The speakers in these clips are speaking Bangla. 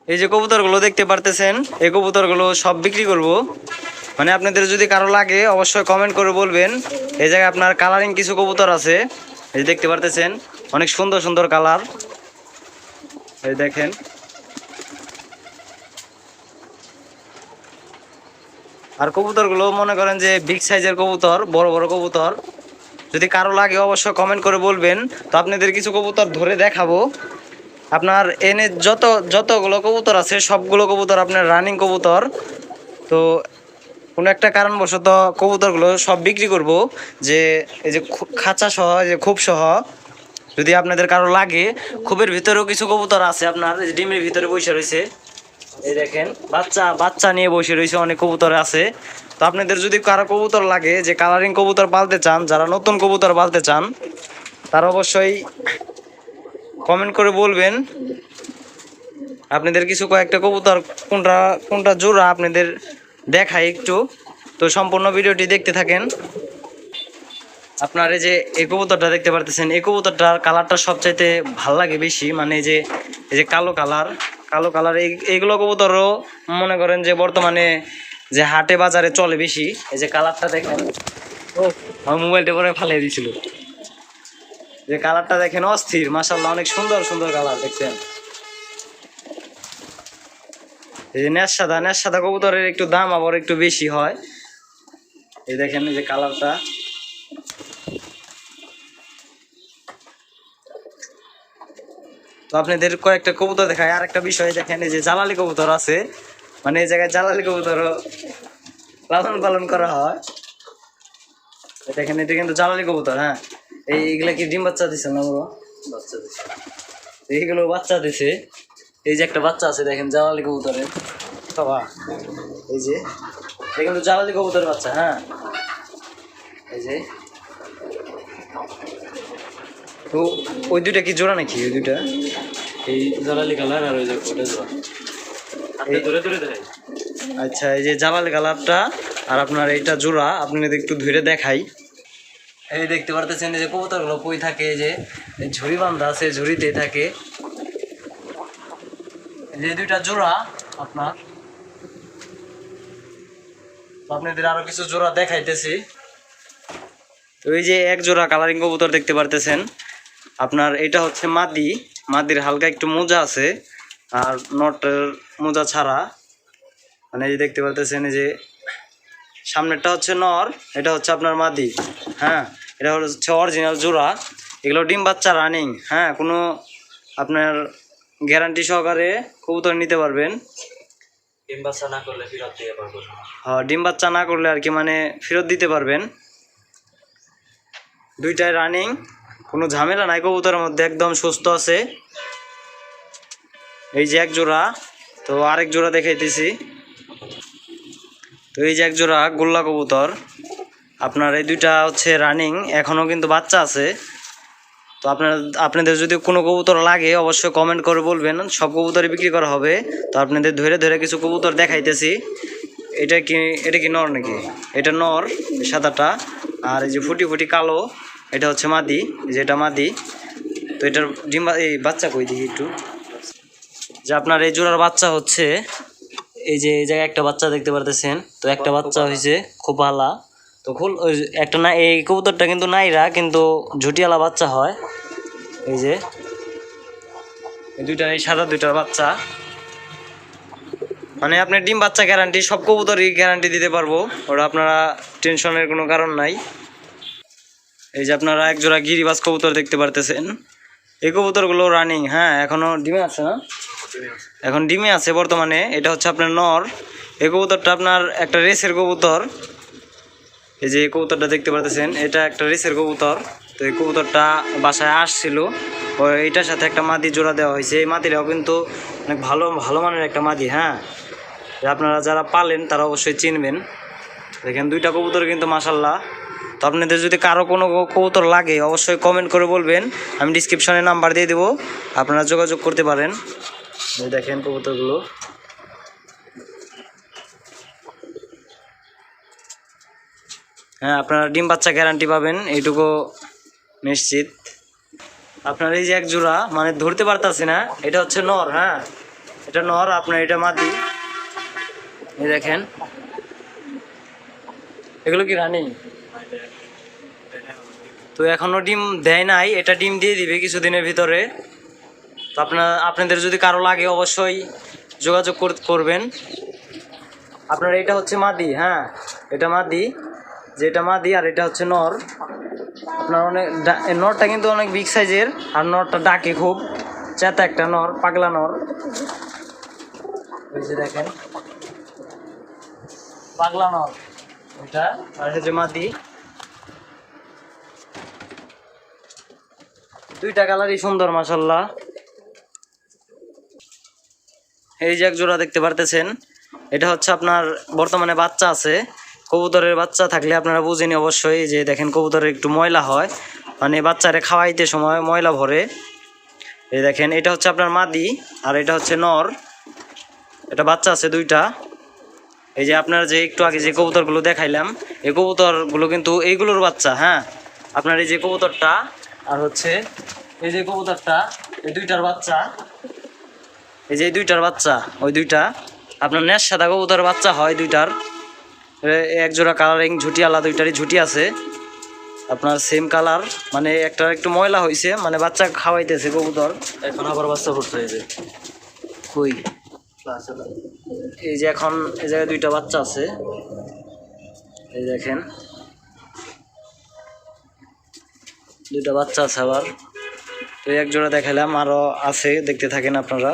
এই যে কবুতরগুলো দেখতে পারতেছেন, এই কবুতরগুলো সব বিক্রি করব। মানে আপনাদের যদি কারো লাগে অবশ্যই কমেন্ট করে বলবেন। এই জায়গায় আপনার কালারিং কিছু কবুতর আছে, এই দেখতে পারতেছেন, অনেক সুন্দর সুন্দর কালার। এই দেখেন, আর কবুতরগুলো মনে করেন যে বিগ সাইজের কবুতর, বড় বড় কবুতর। যদি কারো লাগে অবশ্যই কমেন্ট করে বলবেন, তো আপনাদের কিছু কবুতর ধরে দেখাবো। আপনার এনে যতগুলো কবুতর আছে সবগুলো কবুতর আপনার রানিং কবুতর। তো কোনো একটা কারণবশত কবুতরগুলো সব বিক্রি করব, যে এই যে খাঁচা সহ, যে খুব সহ। যদি আপনাদের কারো লাগে, খুবের ভিতরেও কিছু কবুতর আছে আপনার, এই যে ডিমের ভিতরে বসে রয়েছে। এই দেখেন, বাচ্চা বাচ্চা নিয়ে বসে রয়েছে, অনেক কবুতর আছে। তো আপনাদের যদি কারো কবুতর লাগে, যে কালারিং কবুতর পালতে চান, যারা নতুন কবুতর পালতে চান, তারা অবশ্যই কমেন্ট করে বলবেন। আপনাদের কিছু কয়েকটা কবুতর কোনটা কোনটা জোড়া আপনাদের দেখাই একটু। তো সম্পূর্ণ ভিডিওটি দেখতে থাকেন। আপনার এই কবুতরটা দেখতে পারতেছেন, এই কবুতরটার কালারটা সবচাইতে ভাল লাগে বেশি। মানে এই যে কালো কালার, কালো কালার এইগুলো কবুতরও মনে করেন যে বর্তমানে যে হাটে বাজারে চলে বেশি। এই যে কালারটা দেখেন, ও আমার মোবাইলটা পরে ফালিয়ে দিয়েছিল। যে কালারটা দেখেন অস্থির, মাশাআল্লাহ, অনেক সুন্দর সুন্দর কালার দেখছেন। এই যে নেশ সাদা কবুতরের একটু দাম আবার একটু বেশি হয়। এই দেখেন, এই যে কালারটা। তো আপনাদের কয়েকটা কবুতর দেখায়। আর একটা বিষয় দেখেন, এই যে জালালি কবুতর আছে, মানে এই জায়গায় জালালি কবুতরও লালন পালন করা হয়। দেখেন, এটা কিন্তু জালালি কবুতর। হ্যাঁ, এইগুলা কি ডিম বাচ্চা দিছে না বড়? বাচ্চা দিছে, এইগুলো বাচ্চা দিছে। এই যে একটা বাচ্চা আছে দেখেন জালালি কবুতরের, বাবা, এই যে এটা কিন্তু জালালি কবুতরের বাচ্চা। হ্যাঁ, এই যে, তো ওই দুইটা কি জোড়া নাকি? ওই দুইটা এই জালালি কালার আর ওই যে ওটা জোড়া, আপনি ধরে ধরে দেখাই। আচ্ছা, এই যে জালালি কালারটা আর আপনার এইটা জোড়া, আপনাদের একটু ধরে দেখাই। এই দেখতে পারতেছেন, এই যে কবুতরগুলো কই থাকে, এই যে ঝুড়ি বান্ধা আছে, ঝুড়িতেই থাকে। এই যে দুইটা জোড়া আপনার, তো আপনাদের আরো কিছু জোড়া দেখাইতেছি। তো এই যে এক জোড়া কালারিং কবুতর দেখতে পারতেছেন আপনার, এটা হচ্ছে মাদি। মাদির হালকা একটু মোজা আছে, আর নটের মোজা ছাড়া। মানে এই যে দেখতে পারতেছেন, এই যে সামনেরটা হচ্ছে নর, এটা হচ্ছে আপনার মাদি। হ্যাঁ, এটা হচ্ছে অরিজিনাল জোড়া। এগুলো ডিম বাচ্চা রানিং। হ্যাঁ, কোনো আপনার গ্যারান্টি সহকারে কবুতর নিতে পারবেন। ডিম বাচ্চা না করলে ফেরত দিয়ে পারবো না। হ্যাঁ, ডিম বাচ্চা না করলে আর কি, মানে ফেরত দিতে পারবেন। দুইটাই রানিং, কোনো ঝামেলা নাই কবুতরের মধ্যে, একদম সুস্থ আছে। এই যে এক জোড়া, তো আরেক জোড়া দেখাইতেছি। তো এই যে এক জোড়া গোল্লা কবুতর আপনার, এই দুইটা হচ্ছে রানিং, এখনও কিন্তু বাচ্চা আছে। তো আপনাদের যদি কোনো কবুতর লাগে অবশ্যই কমেন্ট করে বলবেন, সব কবুতরই বিক্রি করা হবে। তো আপনাদের ধরে ধরে কিছু কবুতর দেখাইতেছি। এটা কি নর নাকি? এটা নর, সাদাটা। আর এই যে ফুটি ফুটি কালো, এটা হচ্ছে মাদি। এই যে এটা মাদি। তো এটার এই বাচ্চা কই দেখি একটু। যে আপনার এই জোড়ার বাচ্চা হচ্ছে, এই যে এই জায়গায় একটা বাচ্চা দেখতে পারতেছেন। তো একটা বাচ্চা হয়েছে খোপালা। তো ওই একটা না, এই কবুতরটা কিন্তু নাইরা, কিন্তু ঝুটিয়ালা বাচ্চা হয়। এই যে এই দুইটা, এই সাদা দুইটার বাচ্চা। মানে আপনি ডিম বাচ্চা গ্যারান্টি, সব কবুতরই গ্যারান্টি দিতে পারবো, ওটা আপনারা টেনশনের কোনো কারণ নাই। এই যে আপনারা এক জোড়া গিরিবাজ কবুতর দেখতে পারতেছেন। এই কবুতরগুলো রানিং। হ্যাঁ, এখনো ডিমে আছে না? এখন ডিমে আছে বর্তমানে। এটা হচ্ছে আপনার নর। এই কবুতরটা আপনার একটা রেসের কবুতর। এই যে কবুতরটা দেখতে পারতেছেন, এটা একটা রেসের কবুতর। তো এই কবুতরটা বাসায় আসছিল, এইটার সাথে একটা মাদি জোড়া দেওয়া হয়েছে। এই মাদিরাও কিন্তু অনেক ভালো ভালো মানের একটা মাদি। হ্যাঁ, আপনারা যারা পালেন তারা অবশ্যই চিনবেন। দেখেন দুইটা কবুতর কিন্তু মাশাল্লাহ। তো আপনাদের যদি কারো কোনো কবুতর লাগে অবশ্যই কমেন্ট করে বলবেন, আমি ডিসক্রিপশনে নাম্বার দিয়ে দেবো, আপনারা যোগাযোগ করতে পারেন। দেখেন কবুতরগুলো। হ্যাঁ, আপনারা ডিম বাচ্চা গ্যারান্টি পাবেন, এইটুকু নিশ্চিত। আপনার এই যে এক জোড়া, মানে ধরতে পারতাছি না, এটা হচ্ছে নর। হ্যাঁ, এটা নর, আপনার এটা মাদি। এই দেখেন এগুলো কি রানিং? তো এখনো ডিম দেয় নাই, এটা ডিম দিয়ে দিবে কিছুদিনের ভিতরে। তো আপনাদের যদি কারো লাগে অবশ্যই যোগাযোগ করবেন। আপনার এটা হচ্ছে মাদি, হ্যাঁ এটা মাদি, যেটা মাদি, আর এটা হচ্ছে নর। আপনার অনেক নরটা কিন্তু অনেক বিগ সাইজের, আর নরটা ডাকে খুব, চেতা একটা নর, পাগলা নর। এই যে দেখেন পাগলা নর এটা, আর এটা যে মাদি। দুইটা কালারই সুন্দর মাশাআল্লাহ। এই যে এক জোড়া দেখতে পারতেছেন, এটা হচ্ছে আপনার বর্তমানে বাচ্চা আছে। কবুতরের বাচ্চা থাকলে আপনারা বুঝেনি অবশ্যই, যে দেখেন কবুতরের একটু ময়লা হয়, মানে বাচ্চারে খাওয়াইতে সময় ময়লা ভরে। এই দেখেন এটা হচ্ছে আপনার মাদি, আর এটা হচ্ছে নর। এটা বাচ্চা আছে দুইটা। এই যে আপনার যে একটু আগে যে কবুতরগুলো দেখাইলাম, এই কবুতরগুলো কিন্তু এইগুলোর বাচ্চা। হ্যাঁ আপনার এই যে কবুতরটা আর হচ্ছে এই যে কবুতরটা, এই দুইটার বাচ্চা। এই যে এই দুইটার বাচ্চা, ওই দুইটা আপনার ন্যাস সাদা কবুতরের বাচ্চা হয় দুইটার। এক জোড়া কালারিং ঝুটি, আলাদা দুইটারই ঝুটি আছে আপনার সেম কালার। মানে একটা একটু ময়লা হয়েছে, মানে বাচ্চা খাওয়াইতেছে কবুতর। এখন আবার বাচ্চা ফুটছে এই যে কই, এই যে এখন এই জায়গায় দুইটা বাচ্চা আছে, এই দেখেন দুইটা বাচ্চা আছে আবার। তো এক জোড়া দেখালাম, আরো আছে, দেখতে থাকেন আপনারা।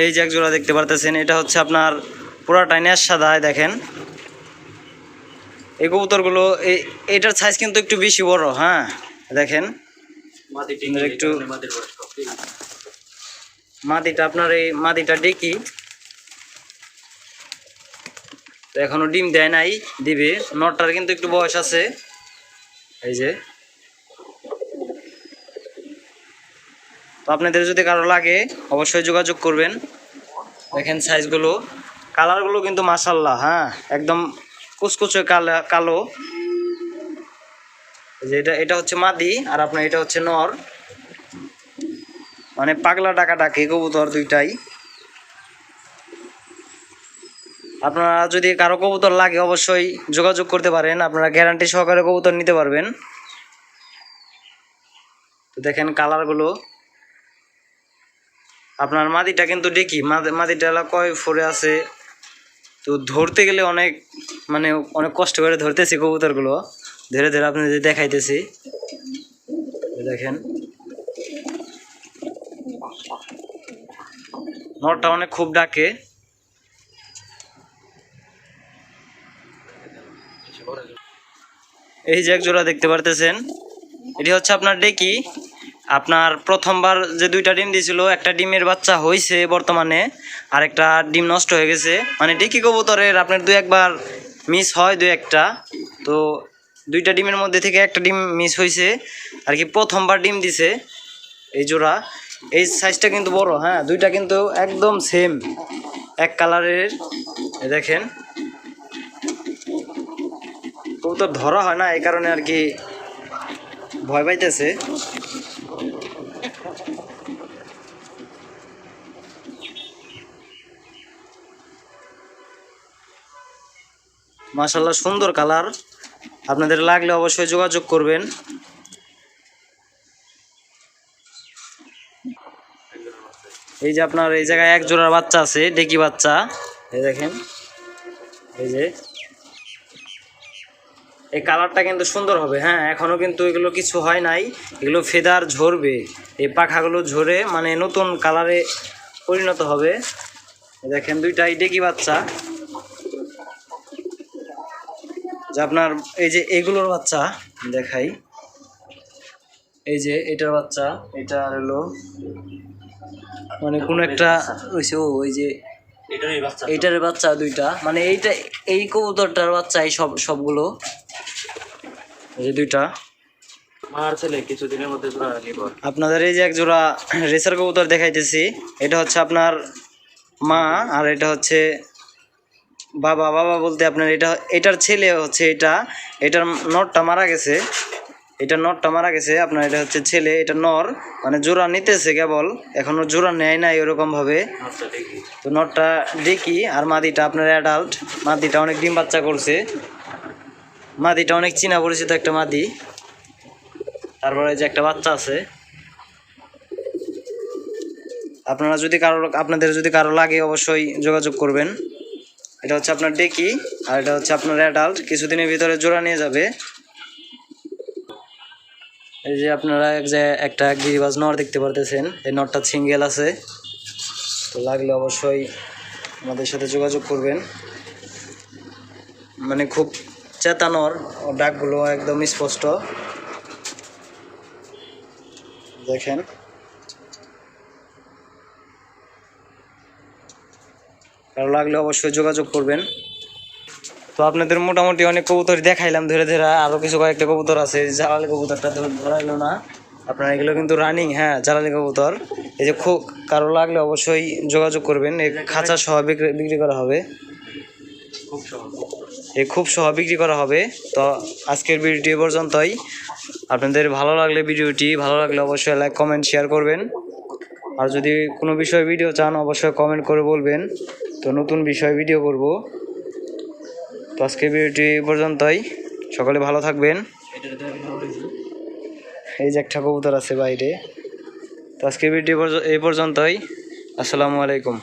এই যে এক জোড়া দেখতে পারতেছেন, এটা হচ্ছে আপনার পুরাটাই ন্যাস সাদায়। দেখেন এই কবুতরগুলো, এটার সাইজ কিন্তু একটু বেশি বড়। হ্যাঁ দেখেন মাটি একটু মাটির বয়স কম। মাদিটা, আপনার এই মাদিটা ডেকি, তো এখনো ডিম দেয় নাই, দিবে। নটটার কিন্তু একটু বয়স আছে। এই যে, তো আপনাদের যদি কারো লাগে অবশ্যই যোগাযোগ করবেন। দেখেন সাইজগুলো, কালারগুলো কিন্তু মাশাআল্লাহ, হ্যাঁ একদম কুচকুচে কালো। যে এটা হচ্ছে মাদি, আর আপনার এটা হচ্ছে নর। মানে পাগলা ডাকা ডাকে কবুতর দুইটাই। আপনারা যদি কারো কবুতর লাগে অবশ্যই যোগাযোগ করতে পারেন, আপনারা গ্যারান্টি সহকারে কবুতর নিতে পারবেন। তো দেখেন কালারগুলো, আপনার মাদিটা কিন্তু দেখি মাদিটা কয় ফোরে আছে, তো ধরতে গেলে অনেক, মানে অনেক কষ্ট করে ধরতেছি কবুতরগুলো, ধীরে ধীরে আপনাদের দেখাইতেছি। দেখেন নরটা অনেক খুব ডাকে। এই যে এক জোড়া দেখতে পারতেছেন, এটি হচ্ছে আপনার ডেকি। আপনার প্রথমবার যে দুইটা ডিম দিয়েছিল, একটা ডিমের বাচ্চা হয়েছে বর্তমানে, আর একটা ডিম নষ্ট হয়ে গেছে। মানে ডেকি কবুতরের আপনার দু একবার মিস হয়, দু একটা। তো দুইটা ডিমের মধ্যে থেকে একটা ডিম মিস হয়েছে আর কি, প্রথমবার ডিম দিছে এই জোড়া। এই সাইজটা কিন্তু বড়, হ্যাঁ দুইটা কিন্তু একদম সেম এক কালারের। দেখেন কবুতর ধরা হয় না, এই কারণে আর কি ভয় পাইতেছে। মাশাআল্লাহ সুন্দর কালার, আপনাদের লাগলে অবশ্যই যোগাযোগ করবেন। এই যে আপনার এই জায়গায় এক জোড়ার বাচ্চা আছে, ডেকি বাচ্চা। এই দেখেন এই যে এই কালারটা কিন্তু সুন্দর হবে। হ্যাঁ এখনো কিন্তু এগুলো কিছু হয় নাই, এগুলো ফেদার ঝরবে, এই পাখাগুলো ঝরে মানে নতুন কালারে পরিণত হবে। দেখেন দুইটাই ডেকি বাচ্চা, যে আপনার এই যে এগুলোর বাচ্চা দেখাই। এই যে এটার বাচ্চা, এটা হলো মানে কোন একটা হইছে, ওই যে এইটার বাচ্চা দুইটা, মানে এইটা এই কবুতরটার বাচ্চা, এই সবগুলো এই যে দুইটা মার ছেলে কিছুদিনের মধ্যে জোড়া নিব। আপনাদের এই যে এক জোড়া রেসার কবুতর দেখাইতেছি, এটা হচ্ছে আপনার মা, আর এটা হচ্ছে বাবা। বাবা বলতে আপনার এটার ছেলে হচ্ছে, এটার নটটা মারা গেছে, এটা নরটা মারা গেছে আপনার, এটা হচ্ছে ছেলে, এটা নর, মানে জোড়া নিতেছে কেবল, এখনো জোড়া নেয় নাই ওরকম ভাবে। নটটা দেখি। তো নরটা ডেকি আর মাদিটা আপনার অ্যাডাল্ট। মাদিটা অনেক ডিম বাচ্চা করছে, মাদিটা অনেক চীনা পরিচিত একটা মাদি। তারপরে যে একটা বাচ্চা আছে। আপনাদের যদি কারো লাগে অবশ্যই যোগাযোগ করবেন। এটা হচ্ছে আপনার ডেকি আর এটা হচ্ছে আপনার অ্যাডাল্ট, কিছুদিনের ভিতরে জোড়া নিয়ে যাবে। এই যে আপনারা একটা গিরিবাজ নর দেখতে পারতেছেন, এই নরটা সিঙ্গেল আছে। তো লাগলে অবশ্যই আমাদের সাথে যোগাযোগ করবেন। মানে খুব চেতা নর, ডাকগুলো একদম স্পষ্ট দেখেন। কারো লাগলে অবশ্যই যোগাযোগ করবেন। তো আপনাদের মোটামুটি অনেক কবুতর দেখাইলাম ধরে ধরে, আরও কিছু কয়েকটা কবুতর আছে। জালালি কবুতরটা ধরাইলো না আপনার, এগুলো কিন্তু রানিং। হ্যাঁ, জালালি কবুতর। এই যে খুব কারো লাগলে অবশ্যই যোগাযোগ করবেন। এই খাঁচা সহ বিক্রি করা হবে, খুব সহজ। এই খুব সহ বিক্রি করা হবে। তো আজকের ভিডিওটি এ পর্যন্তই। আপনাদের ভালো লাগলে অবশ্যই লাইক কমেন্ট শেয়ার করবেন। আর যদি কোনো বিষয়ে ভিডিও চান অবশ্যই কমেন্ট করে বলবেন, তো নতুন বিষয়ে ভিডিও করব। তো আজকের ভিডিওটি এ পর্যন্তই, সকলে ভালো থাকবেন। এই যে একটা কবুতর আছে বাইরে। তো আজকের ভিডিও এই পর্যন্তই। আসসালামু আলাইকুম।